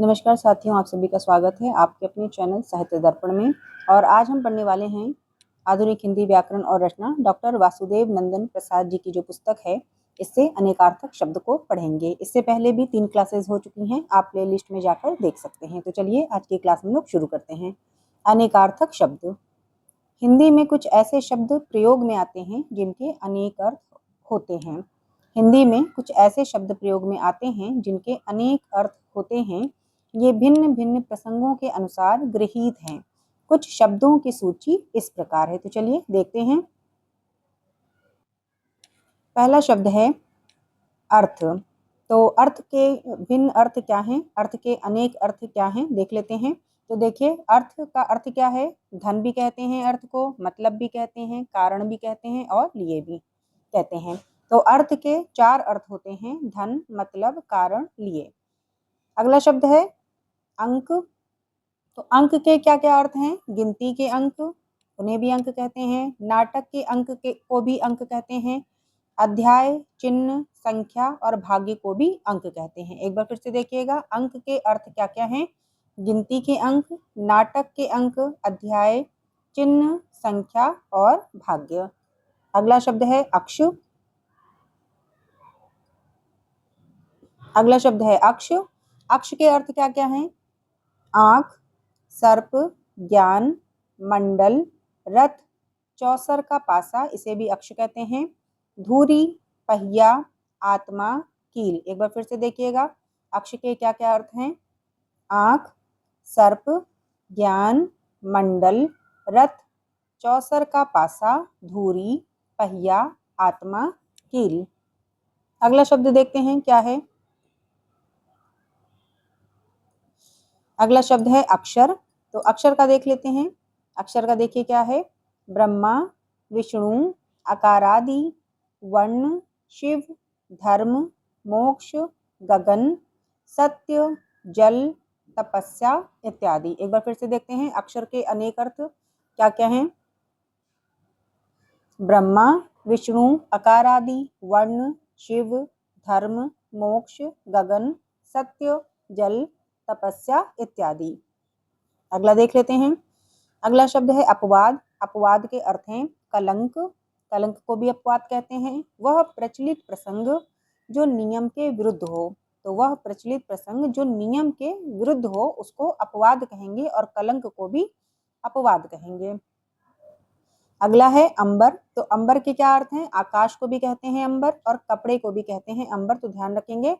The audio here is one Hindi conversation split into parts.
नमस्कार साथियों, आप सभी का स्वागत है आपके अपने चैनल साहित्य दर्पण में। और आज हम पढ़ने वाले हैं आधुनिक हिंदी व्याकरण और रचना डॉक्टर वासुदेव नंदन प्रसाद जी की जो पुस्तक है, इससे अनेकार्थक शब्द को पढ़ेंगे। इससे पहले भी 3 क्लासेस हो चुकी हैं, आप प्ले लिस्ट में जाकर देख सकते हैं। तो चलिए आज की क्लास में लोग शुरू करते हैं। अनेकार्थक शब्द। हिंदी में कुछ ऐसे शब्द प्रयोग में आते हैं जिनके अनेक अर्थ होते हैं। हिंदी में कुछ ऐसे शब्द प्रयोग में आते हैं जिनके अनेक अर्थ होते हैं। ये भिन्न भिन्न प्रसंगों के अनुसार गृहीत हैं। कुछ शब्दों की सूची इस प्रकार है, तो चलिए देखते हैं। पहला शब्द है अर्थ। तो अर्थ के भिन्न अर्थ क्या हैं, अर्थ के अनेक अर्थ क्या हैं, देख लेते हैं। तो देखिए, अर्थ का अर्थ क्या है? धन भी कहते हैं अर्थ को, मतलब भी कहते हैं, कारण भी कहते हैं और लिए भी कहते हैं। तो अर्थ के 4 अर्थ होते हैं: धन, मतलब, कारण, लिए। अगला शब्द है अंक। तो अंक के क्या क्या अर्थ हैं? गिनती के अंक, उन्हें भी अंक कहते हैं। नाटक के अंक को भी अंक कहते हैं। अध्याय, चिन्ह, संख्या और भाग्य को भी अंक कहते हैं। एक बार फिर से देखिएगा, अंक के अर्थ क्या क्या हैं? गिनती के अंक, नाटक के अंक, अध्याय, चिन्ह, संख्या और भाग्य। अगला शब्द है अक्ष। अगला शब्द है अक्ष। अक्ष के अर्थ क्या क्या हैं? आंख, सर्प, ज्ञान, मंडल, रथ, चौसर का पासा, इसे भी अक्ष कहते हैं। धुरी, पहिया, आत्मा, कील। एक बार फिर से देखिएगा, अक्ष के क्या क्या अर्थ हैं? आंख, सर्प, ज्ञान, मंडल, रथ, चौसर का पासा, धुरी, पहिया, आत्मा, कील। अगला शब्द देखते हैं क्या है। अगला शब्द है अक्षर। तो अक्षर का देख लेते हैं। अक्षर का देखिए क्या है। ब्रह्मा, विष्णु, अकारादि, वर्ण, शिव, धर्म, मोक्ष, गगन, सत्य, जल, तपस्या इत्यादि। एक बार फिर से देखते हैं अक्षर के अनेक अर्थ क्या क्या हैं। ब्रह्मा, विष्णु, अकारादि, वर्ण, शिव, धर्म, मोक्ष, गगन, सत्य, जल, तपस्या इत्यादि। अगला देख लेते हैं। अगला शब्द है अपवाद। अपवाद के अर्थ हैं कलंक। कलंक को भी अपवाद कहते हैं। वह प्रचलित प्रसंग जो नियम के विरुद्ध हो। तो वह प्रचलित प्रसंग जो नियम के विरुद्ध हो उसको अपवाद कहेंगे और कलंक को भी अपवाद कहेंगे। अगला है अंबर। तो अंबर के क्या अर्थ हैं? आकाश को भी कहते हैं अंबर और कपड़े को भी कहते हैं अंबर। तो ध्यान रखेंगे,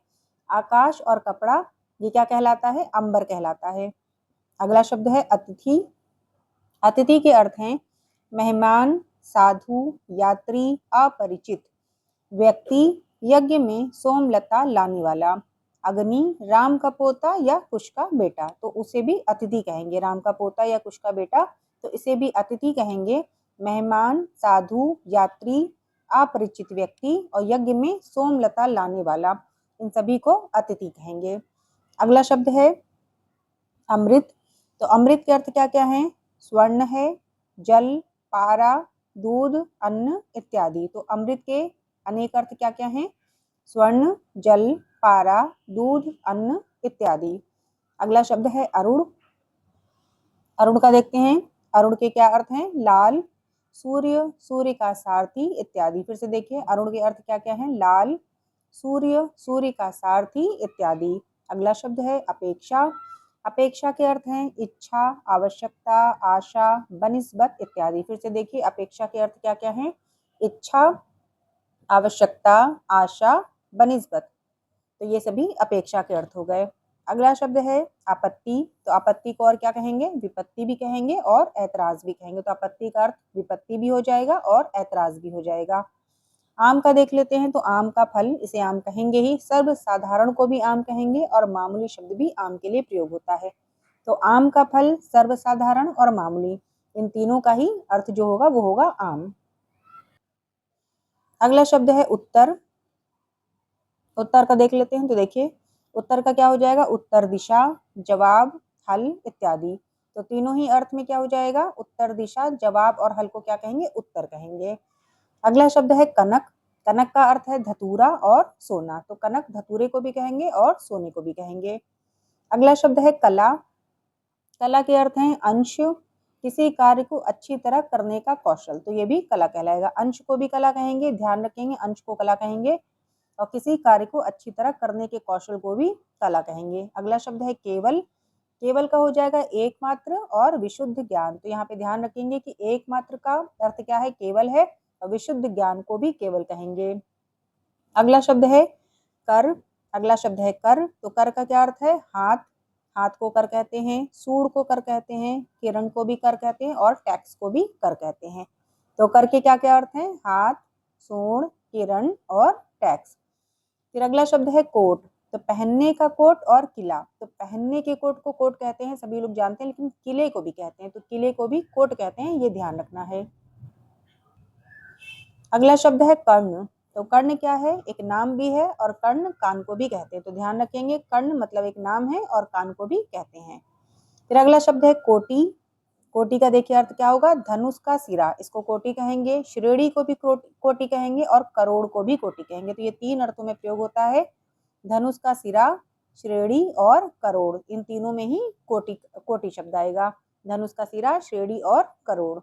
आकाश और कपड़ा ये क्या कहलाता है? अंबर कहलाता है। अगला शब्द है अतिथि। अतिथि के अर्थ हैं मेहमान, साधु, यात्री, अपरिचित व्यक्ति, यज्ञ में सोमलता लाने वाला, अग्नि, राम का पोता या कुश का बेटा, तो उसे भी अतिथि कहेंगे। राम का पोता या कुश का बेटा, तो इसे भी अतिथि कहेंगे। मेहमान, साधु, यात्री, अपरिचित व्यक्ति और यज्ञ में सोमलता लाने वाला, इन सभी को अतिथि कहेंगे। अगला शब्द है अमृत। तो अमृत के अर्थ क्या क्या हैं? स्वर्ण है, जल, पारा, दूध, अन्न इत्यादि। तो अमृत के अनेक अर्थ क्या क्या हैं? स्वर्ण, जल, पारा, दूध, अन्न इत्यादि। अगला शब्द है अरुण। अरुण का देखते हैं। अरुण के क्या अर्थ हैं? लाल, सूर्य, सूर्य का सारथी इत्यादि। फिर से देखिए, अरुण के अर्थ क्या क्या हैं? लाल, सूर्य, सूर्य का सारथी इत्यादि। अगला शब्द है अपेक्षा। अपेक्षा के अर्थ हैं इच्छा, आवश्यकता, आशा, बनिस्बत इत्यादि। फिर से देखिए, अपेक्षा के अर्थ क्या क्या हैं? इच्छा, आवश्यकता, आशा, बनिस्बत। तो ये सभी अपेक्षा के अर्थ हो गए। अगला शब्द है आपत्ति। तो आपत्ति को और क्या कहेंगे? विपत्ति भी कहेंगे और ऐतराज भी कहेंगे। तो आपत्ति का अर्थ विपत्ति भी हो जाएगा और ऐतराज भी हो जाएगा। आम का देख लेते हैं। तो आम का फल, इसे आम कहेंगे ही। सर्वसाधारण को भी आम कहेंगे और मामूली शब्द भी आम के लिए प्रयोग होता है। तो आम का फल, सर्वसाधारण और मामूली, इन तीनों का ही अर्थ जो होगा वो होगा आम। अगला शब्द है उत्तर। उत्तर का देख लेते हैं। तो देखिए, उत्तर का क्या हो जाएगा? उत्तर दिशा, जवाब, हल इत्यादि। तो तीनों ही अर्थ में क्या हो जाएगा? उत्तर दिशा, जवाब और हल को क्या कहेंगे? उत्तर कहेंगे। अगला शब्द है कनक। कनक का अर्थ है धतूरा और सोना। तो कनक धतूरे को भी कहेंगे और सोने को भी कहेंगे। अगला शब्द है कला। कला के अर्थ हैं अंश, किसी कार्य को अच्छी तरह करने का कौशल, तो ये भी कला कहलाएगा। अंश को भी कला कहेंगे, ध्यान रखेंगे, अंश को कला कहेंगे, और किसी कार्य को अच्छी तरह करने के कौशल को भी कला कहेंगे। अगला शब्द है केवल। केवल का हो जाएगा एकमात्र और विशुद्ध ज्ञान, तो यहाँ पे ध्यान रखेंगे कि एकमात्र का अर्थ क्या है, केवल है, और विशुद्ध ज्ञान को भी केवल कहेंगे। अगला शब्द है कर। अगला शब्द है कर, तो कर का क्या अर्थ है, हाथ, हाथ को कर कहते हैं, सूड़ को कर कहते हैं, किरण को भी कर कहते हैं, और टैक्स को भी कर कहते हैं। तो कर के क्या क्या अर्थ हैं, हाथ, सूंड, किरण और टैक्स। फिर अगला शब्द है कोट। तो पहनने का कोट और किला, तो पहनने के कोट को कोट कहते हैं, सभी लोग जानते हैं, लेकिन किले को भी कहते हैं, तो किले को भी कोट कहते हैं, ये ध्यान रखना है। अगला शब्द है कर्ण। तो कर्ण क्या है, एक नाम भी है, और कर्ण कान को भी कहते हैं, तो ध्यान रखेंगे, कर्ण मतलब एक नाम है और कान को भी कहते हैं। फिर अगला शब्द है कोटि। कोटि का देखिए अर्थ क्या होगा, धनुष का सिरा, इसको कोटि कहेंगे, श्रेणी को भी कोटि कहेंगे, और करोड़ को भी कोटि कहेंगे, तो ये 3 अर्थों में प्रयोग होता है। धनुष का सिरा, श्रेणी और करोड़, इन तीनों में ही कोटि कोटि शब्द आएगा। धनुष का सिरा, श्रेणी और करोड़।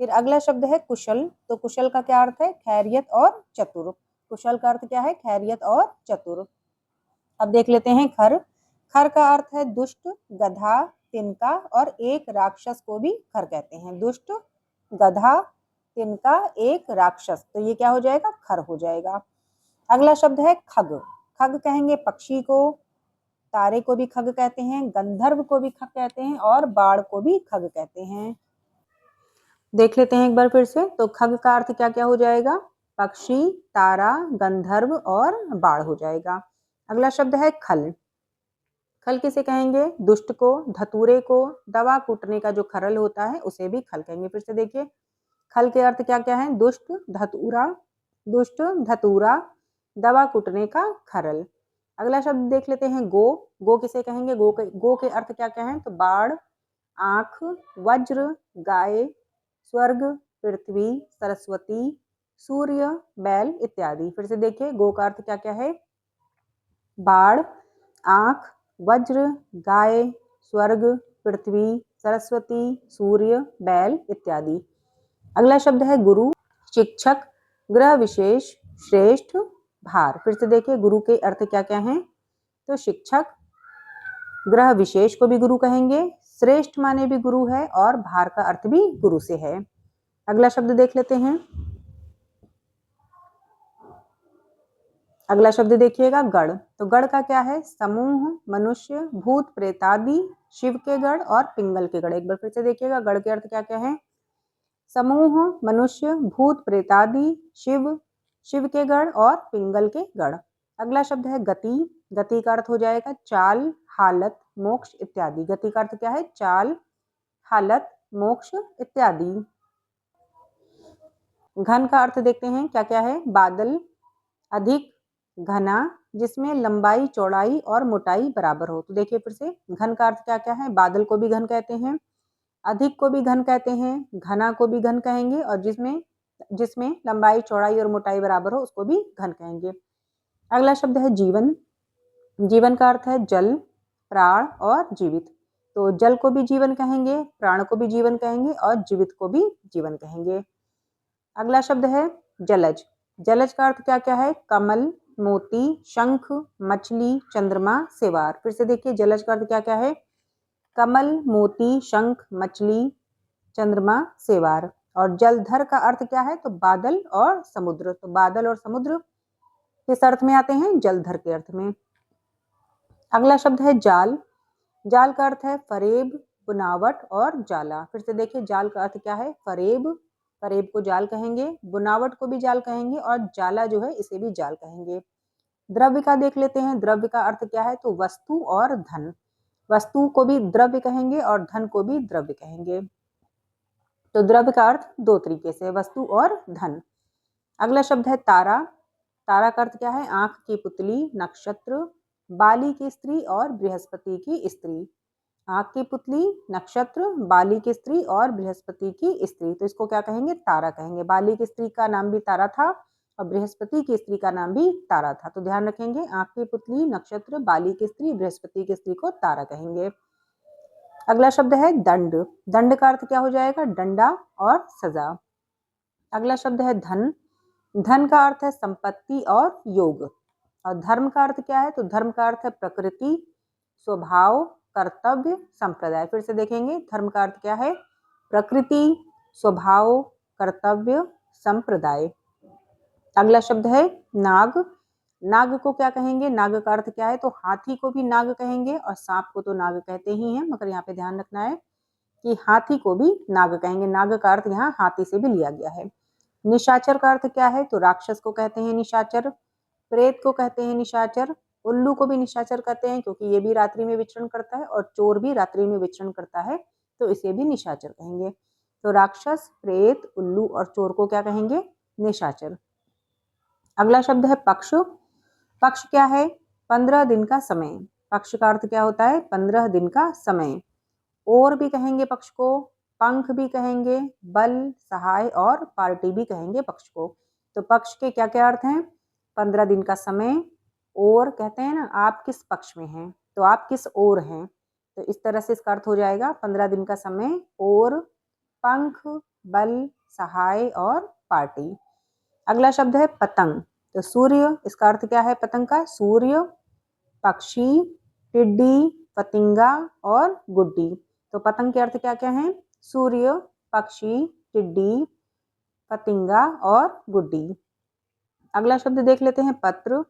फिर अगला शब्द है कुशल। तो कुशल का क्या अर्थ है, खैरियत और चतुर। कुशल का अर्थ क्या है, खैरियत और चतुर। अब देख लेते हैं खर। खर का अर्थ है दुष्ट, गधा, तिनका, और एक राक्षस को भी खर कहते हैं। दुष्ट, गधा, तिनका, एक राक्षस, तो ये क्या हो जाएगा, खर हो जाएगा। अगला शब्द है खग। खग कहेंगे पक्षी को, तारे को भी खग कहते हैं, गंधर्व को भी खग कहते हैं, और बाढ़ को भी खग कहते हैं। देख लेते हैं एक बार फिर से। तो खग का अर्थ क्या क्या हो जाएगा, पक्षी, तारा, गंधर्व और बाढ़ हो जाएगा। अगला शब्द है खल। खल किसे कहेंगे, दुष्ट को, धतूरे को, दवा कूटने का जो खरल होता है उसे भी खल कहेंगे। फिर से देखिए, खल के अर्थ क्या क्या है, दुष्ट, धतूरा, दुष्ट, धतूरा, दवा कूटने का खरल। अगला शब्द देख लेते हैं गो। गो किसे कहेंगे, गो के अर्थ क्या क्या है, तो बाढ़, आंख, वज्र, गाय, स्वर्ग, पृथ्वी, सरस्वती, सूर्य, बैल इत्यादि। फिर से देखिए, गो का अर्थ क्या क्या है, बाढ़, आंख, वज्र, गाय, स्वर्ग, पृथ्वी, सरस्वती, सूर्य, बैल इत्यादि। अगला शब्द है गुरु। शिक्षक, ग्रह विशेष, श्रेष्ठ, भार। फिर से देखिए, गुरु के अर्थ क्या क्या हैं, तो शिक्षक, ग्रह विशेष को भी गुरु कहेंगे, श्रेष्ठ माने भी गुरु है, और भार का अर्थ भी गुरु से है। अगला शब्द देख लेते हैं। अगला शब्द देखिएगा गण। तो गण का क्या है, समूह, मनुष्य, भूत प्रेतादि, शिव के गण और पिंगल के गण। एक बार फिर से देखिएगा, गण के अर्थ क्या क्या है, समूह, मनुष्य, भूत प्रेतादि, शिव, शिव के गण और पिंगल के गण। अगला शब्द है गति। गति का अर्थ हो जाएगा चाल, हालत, मोक्ष इत्यादि। गति का अर्थ क्या है, चाल, हालत, मोक्ष इत्यादि। घन का अर्थ देखते हैं क्या क्या है, बादल, अधिक, घना, जिसमें लंबाई, चौड़ाई और मोटाई बराबर हो। तो देखिए फिर से, घन का अर्थ क्या क्या है, बादल को भी घन कहते हैं, अधिक को भी घन कहते हैं, घना को भी घन कहेंगे, और जिसमें जिसमें लंबाई, चौड़ाई और मोटाई बराबर हो उसको भी घन कहेंगे। अगला शब्द है जीवन। जीवन का अर्थ है जल, प्राण और जीवित। तो जल को भी जीवन कहेंगे, प्राण को भी जीवन कहेंगे, और जीवित को भी जीवन कहेंगे। अगला शब्द है जलज। जलज का अर्थ क्या क्या है, कमल, मोती, शंख, मछली, चंद्रमा, सेवार। फिर से देखिए, जलज का अर्थ क्या क्या है, कमल, मोती, शंख, मछली, चंद्रमा, सेवार। और जलधर का अर्थ क्या है, तो बादल और समुद्र। तो बादल और समुद्र किस अर्थ में आते हैं, जलधर के अर्थ में। अगला शब्द है जाल। जाल का अर्थ है फरेब, बुनावट और जाला। फिर से देखिए, जाल का अर्थ क्या है, फरेब, फरेब को जाल कहेंगे, बुनावट को भी जाल कहेंगे, और जाला जो है इसे भी जाल कहेंगे। द्रव्य का देख लेते हैं। द्रव्य का अर्थ क्या है, तो वस्तु और धन। वस्तु को भी द्रव्य कहेंगे और धन को भी द्रव्य कहेंगे। तो द्रव्य का अर्थ 2 तरीके से, वस्तु और धन। अगला शब्द है तारा। तारा का अर्थ क्या है, आंख की पुतली, नक्षत्र, बाली की स्त्री और बृहस्पति की स्त्री। आंख की पुतली, नक्षत्र, बाली की स्त्री और बृहस्पति की स्त्री, तो इसको क्या कहेंगे, तारा कहेंगे। बाली की स्त्री का नाम भी तारा था, और बृहस्पति की स्त्री का नाम भी तारा था। तो ध्यान रखेंगे, आंख की पुतली, नक्षत्र, बाली की स्त्री, बृहस्पति की स्त्री को तारा कहेंगे। अगला शब्द है दंड। दंड का अर्थ क्या हो जाएगा? डंडा और सजा। अगला शब्द है धन। धन का अर्थ है संपत्ति और योग। और धर्म का अर्थ क्या है? तो धर्म का अर्थ है प्रकृति, स्वभाव, कर्तव्य, संप्रदाय। फिर से देखेंगे, धर्म का अर्थ क्या है? प्रकृति, स्वभाव, कर्तव्य, संप्रदाय। अगला शब्द है नाग। नाग को क्या कहेंगे? नाग का अर्थ क्या है? तो हाथी को भी नाग कहेंगे और सांप को तो नाग कहते ही हैं, मगर यहाँ पे ध्यान रखना है कि हाथी को भी नाग कहेंगे। नाग का अर्थ यहाँ हाथी से भी लिया गया है। निशाचर का अर्थ क्या है? तो राक्षस को कहते हैं निशाचर, प्रेत को कहते हैं निशाचर, उल्लू को भी निशाचर कहते हैं क्योंकि ये भी रात्रि में विचरण करता है, और चोर भी रात्रि में विचरण करता है, तो इसे भी निशाचर कहेंगे। तो राक्षस, प्रेत, उल्लू और चोर को क्या कहेंगे? निशाचर। अगला शब्द है पक्ष। पक्ष क्या है? 15 दिन का समय। पक्ष का अर्थ क्या होता है? 15 दिन का समय। और भी कहेंगे पक्ष को, पंख भी कहेंगे, बल, सहाय और पार्टी भी कहेंगे पक्ष को। तो पक्ष के क्या क्या अर्थ हैं? 15 दिन का समय, और कहते हैं ना आप किस पक्ष में हैं, तो आप किस ओर हैं, तो इस तरह से इसका अर्थ हो जाएगा 15 दिन का समय, और, पंख, बल, सहाय और पार्टी। अगला शब्द है पतंग। तो सूर्य, इसका अर्थ क्या है पतंग का? सूर्य, पक्षी, टिड्डी, पतिंगा और गुड्डी। तो पतंग के अर्थ क्या क्या हैं? सूर्य, पक्षी, टिड्डी, पतिंगा और गुड्डी। अगला शब्द देख लेते हैं पत्र।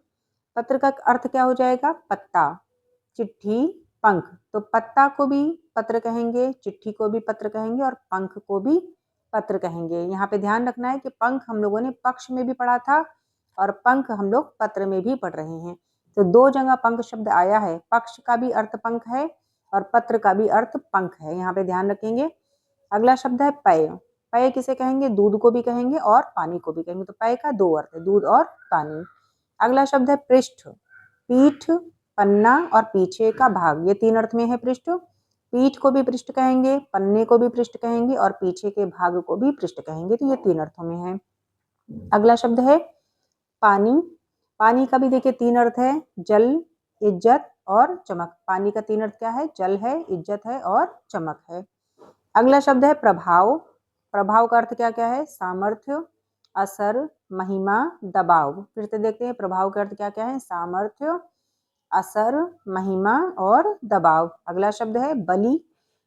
पत्र का अर्थ क्या हो जाएगा? पत्ता, चिट्ठी, पंख। तो पत्ता को भी पत्र कहेंगे, चिट्ठी को भी पत्र कहेंगे और पंख को भी पत्र कहेंगे। यहाँ पे ध्यान रखना है कि पंख हम लोगों ने पक्ष में भी पढ़ा था और पंख हम लोग पत्र में भी पढ़ रहे हैं। तो 2 जगह पंख शब्द आया है, पक्ष का भी अर्थ पंख है और पत्र का भी अर्थ पंख है, यहाँ पे ध्यान रखेंगे। अगला शब्द है पेय। पेय किसे कहेंगे? दूध को भी कहेंगे और पानी को भी कहेंगे। तो पेय का 2 अर्थ है, दूध और पानी। अगला शब्द है पृष्ठ। पीठ, पन्ना और पीछे का भाग, ये 3 अर्थ में है पृष्ठ। पीठ को भी पृष्ठ कहेंगे, पन्ने को भी पृष्ठ कहेंगे और पीछे के भाग को भी पृष्ठ कहेंगे। तो ये 3 अर्थों में है। अगला शब्द है पानी। पानी का भी देखिए 3 अर्थ है, जल, इज्जत और चमक। पानी का 3 अर्थ क्या है? जल है, इज्जत है और चमक है। अगला शब्द है प्रभाव। प्रभाव का अर्थ क्या क्या है? सामर्थ्य, असर, महिमा, दबाव। फिर से देखते हैं प्रभाव का अर्थ क्या क्या है? सामर्थ्य, असर, महिमा और दबाव। अगला शब्द है बलि।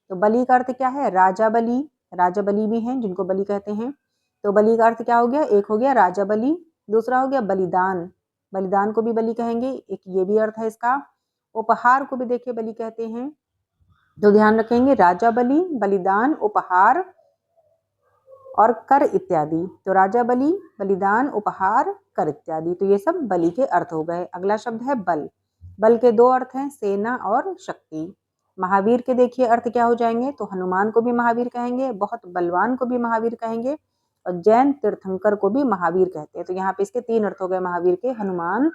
तो बलि का अर्थ क्या है? राजा बलि। राजा बलि भी हैं जिनको बलि कहते हैं। तो बलि का अर्थ क्या हो गया? एक हो गया राजा बलि, दूसरा हो गया बलिदान। बलिदान को भी बलि कहेंगे, एक ये भी अर्थ है इसका। उपहार को भी देखिए बलि कहते हैं। तो ध्यान रखेंगे, राजा बलि, बलिदान, उपहार और कर इत्यादि। तो राजा बलि, बलिदान, उपहार, कर इत्यादि, तो ये सब बलि के अर्थ हो गए। अगला शब्द है बल। बल के 2 अर्थ हैं, सेना और शक्ति। महावीर के देखिए अर्थ क्या हो जाएंगे? तो हनुमान को भी महावीर कहेंगे, बहुत बलवान को भी महावीर कहेंगे और जैन तीर्थंकर को भी महावीर कहते हैं। तो यहाँ पे इसके 3 अर्थ हो गए महावीर के, हनुमान,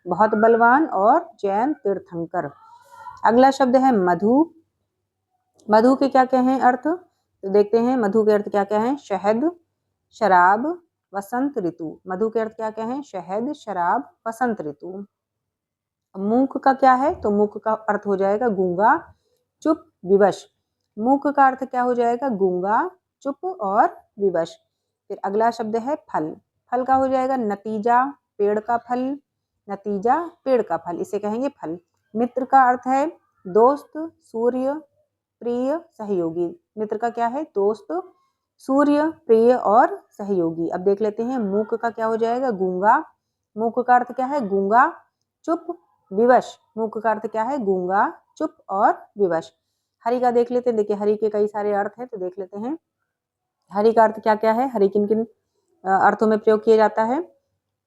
बहुत बलवान और जैन तीर्थंकर। अगला शब्द है मधु। मधु के क्या क्या हैं अर्थ? तो देखते हैं मधु के अर्थ क्या क्या हैं। शहद, शराब, वसंत ऋतु। मधु के अर्थ क्या क्या हैं? शहद, शराब, वसंत ऋतु। मूक का क्या है? तो मूक का अर्थ हो जाएगा गूंगा, चुप, विवश। मूक का अर्थ क्या हो जाएगा? गूंगा, चुप और विवश। फिर अगला शब्द है फल। फल का हो जाएगा नतीजा, पेड़ का फल, नतीजा, पेड़ का फल, इसे कहेंगे फल। मित्र का अर्थ है दोस्त, सूर्य, प्रिय, सहयोगी। मित्र का क्या है? दोस्त, सूर्य, प्रिय और सहयोगी। अब देख लेते हैं मूक का क्या हो जाएगा? गूंगा। मूक का अर्थ क्या है? गूंगा, चुप, विवश। मूक का अर्थ क्या है? गूंगा, चुप और विवश। हरि का देख लेते हैं। देखिए हरि के कई सारे अर्थ हैं, तो देख लेते हैं हरि का अर्थ क्या क्या है, हरि किन किन अर्थों में प्रयोग किया जाता है।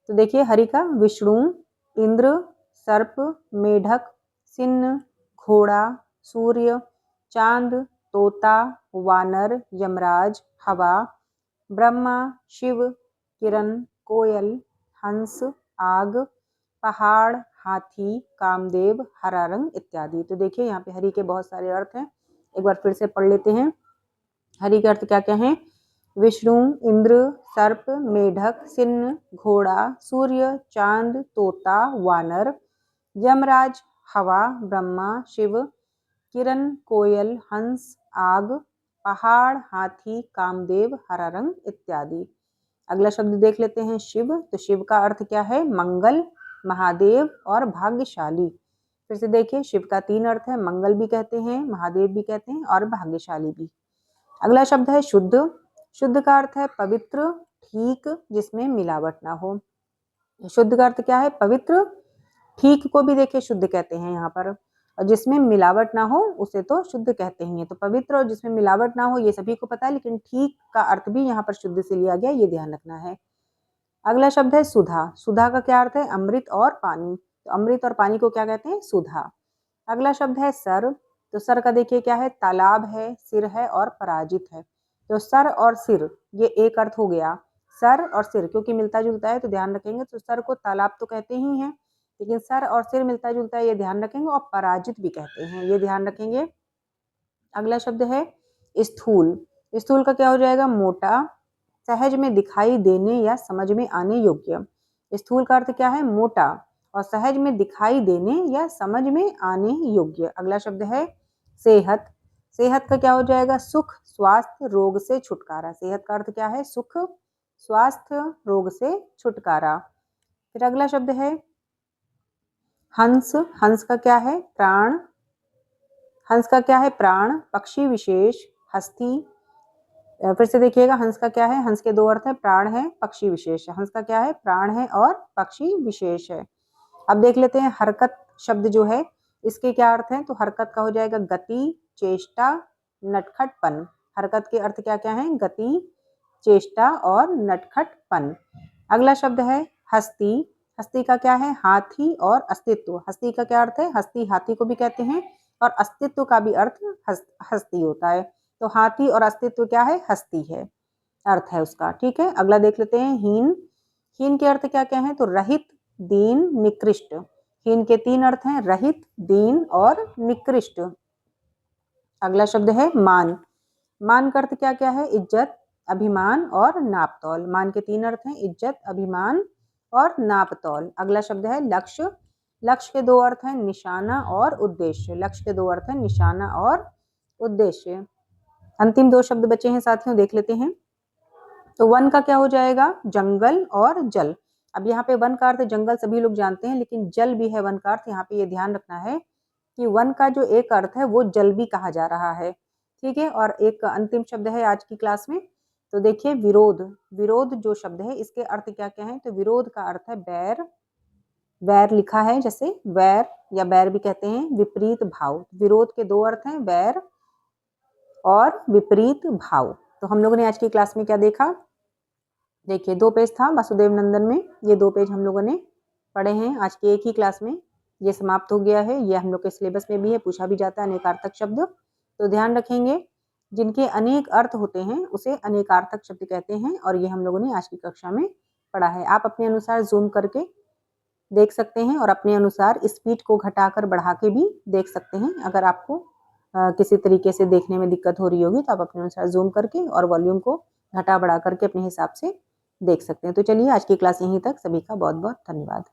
तो देखिए हरि का विष्णु, इंद्र, सर्प, मेढक, सिंह, घोड़ा, सूर्य, चांद, तोता, वानर, यमराज, हवा, ब्रह्मा, शिव, किरण, कोयल, हंस, आग, पहाड़, हाथी, कामदेव, हरा रंग इत्यादि। तो देखिए यहाँ पे हरि के बहुत सारे अर्थ हैं, एक बार फिर से पढ़ लेते हैं। हरि के अर्थ क्या क्या हैं? विष्णु, इंद्र, सर्प, मेढक, सिन्न, घोड़ा, सूर्य, चांद, तोता, वानर, यमराज, हवा, ब्रह्मा, शिव, किरण, कोयल, हंस, आग, पहाड़, हाथी, कामदेव, हरा रंग इत्यादि। अगला शब्द देख लेते हैं शिव। तो शिव का अर्थ क्या है? मंगल, महादेव और भाग्यशाली। फिर से देखिए, शिव का 3 अर्थ है, मंगल भी कहते हैं, महादेव भी कहते हैं और भाग्यशाली भी। अगला शब्द है शुद्ध। शुद्ध का अर्थ है पवित्र, ठीक, जिसमें मिलावट ना हो। शुद्ध का अर्थ क्या है? पवित्र। ठीक को भी देखिए शुद्ध कहते हैं यहाँ पर, और जिसमें मिलावट ना हो उसे तो शुद्ध कहते हैं। तो पवित्र और जिसमें मिलावट ना हो ये सभी को पता है, लेकिन ठीक का अर्थ भी यहाँ पर शुद्ध से लिया गया, ये ध्यान रखना है। अगला शब्द है सुधा। सुधा का क्या अर्थ है? अमृत और पानी। तो अमृत और पानी को क्या कहते हैं? सुधा। अगला शब्द है सर। तो सर का देखिए क्या है? तालाब है, सिर है और पराजित है। तो सर और सिर ये एक अर्थ हो गया। सर और सिर क्योंकि मिलता जुलता है तो ध्यान रखेंगे। तो सर को तालाब तो कहते ही हैं, लेकिन सर और सिर मिलता जुलता है ये ध्यान रखेंगे, और पराजित भी कहते हैं, ये ध्यान रखेंगे। अगला शब्द है स्थूल। स्थूल का क्या हो जाएगा? मोटा, सहज में दिखाई देने या समझ में आने योग्य। स्थूल का अर्थ क्या है? मोटा और सहज में दिखाई देने या समझ में आने योग्य। अगला शब्द है सेहत। सेहत का क्या हो जाएगा? सुख, स्वास्थ्य, रोग से छुटकारा। सेहत का अर्थ क्या है? सुख, स्वास्थ्य, रोग से छुटकारा। फिर अगला शब्द है हंस। हंस का क्या है? प्राण। हंस का क्या है? प्राण, पक्षी विशेष, हस्ती। फिर से देखिएगा, हंस का क्या है? हंस के 2 अर्थ है, प्राण है, पक्षी विशेष है। हंस का क्या है? प्राण है और पक्षी विशेष है। अब देख लेते हैं हरकत शब्द जो है इसके क्या अर्थ हैं। तो हरकत का हो जाएगा गति, चेष्टा, नटखटपन। हरकत के अर्थ क्या क्या हैं? गति, चेष्टा और नटखटपन। अगला शब्द है हस्ती। हस्ती का क्या है? हाथी और अस्तित्व। हस्ती का क्या अर्थ है? हस्ती हाथी को भी कहते हैं, और अस्तित्व का भी अर्थ हस्ती होता है। तो हाथी और अस्तित्व क्या है? हस्ती है, अर्थ है उसका। ठीक है, अगला देख लेते हैं हीन। हीन के अर्थ क्या क्या है? तो रहित, दीन, निकृष्ट। हीन के 3 अर्थ हैं, रहित, दीन और निकृष्ट। अगला शब्द है मान। मान का अर्थ क्या क्या है? इज्जत, अभिमान और नापतौल। मान के 3 अर्थ हैं, इज्जत, अभिमान और नापतौल। अगला शब्द है लक्ष्य। लक्ष्य के 2 अर्थ हैं, निशाना और उद्देश्य। लक्ष्य के 2 अर्थ हैं, निशाना और उद्देश्य। अंतिम 2 शब्द बचे हैं साथियों, देख लेते हैं। तो वन का क्या हो जाएगा? जंगल और जल। अब यहाँ पे वन का अर्थ जंगल सभी लोग जानते हैं, लेकिन जल भी है वन का अर्थ। यहाँ पे ये ध्यान रखना है कि वन का जो एक अर्थ है वो जल भी कहा जा रहा है। ठीक है, और एक अंतिम शब्द है आज की क्लास में। तो देखिए विरोध। विरोध जो शब्द है इसके अर्थ क्या क्या है? तो विरोध का अर्थ है बैर। वैर लिखा है जैसे वैर, या बैर भी कहते हैं, विपरीत भाव। विरोध के 2 अर्थ हैं, वैर और विपरीत भाव। तो हम लोगों ने आज की क्लास में क्या देखा? देखिए 2 पेज था वासुदेव नंदन में, ये 2 पेज हम लोगों ने पढ़े हैं आज की एक ही क्लास में। ये समाप्त हो गया है, ये हम लोग के सिलेबस में भी है, पूछा भी जाता है अनेकार्थक शब्द। तो ध्यान रखेंगे, जिनके अनेक अर्थ होते हैं उसे अनेकार्थक शब्द कहते हैं, और ये हम लोगों ने आज की कक्षा में पढ़ा है। आप अपने अनुसार जूम करके देख सकते हैं, और अपने अनुसार स्पीड को घटाकर बढ़ा के भी देख सकते हैं। अगर आपको किसी तरीके से देखने में दिक्कत हो रही होगी तो आप अपने अनुसार जूम करके और वॉल्यूम को घटा बढ़ा करके अपने हिसाब से देख सकते हैं। तो चलिए आज की क्लास यहीं तक। सभी का बहुत बहुत धन्यवाद।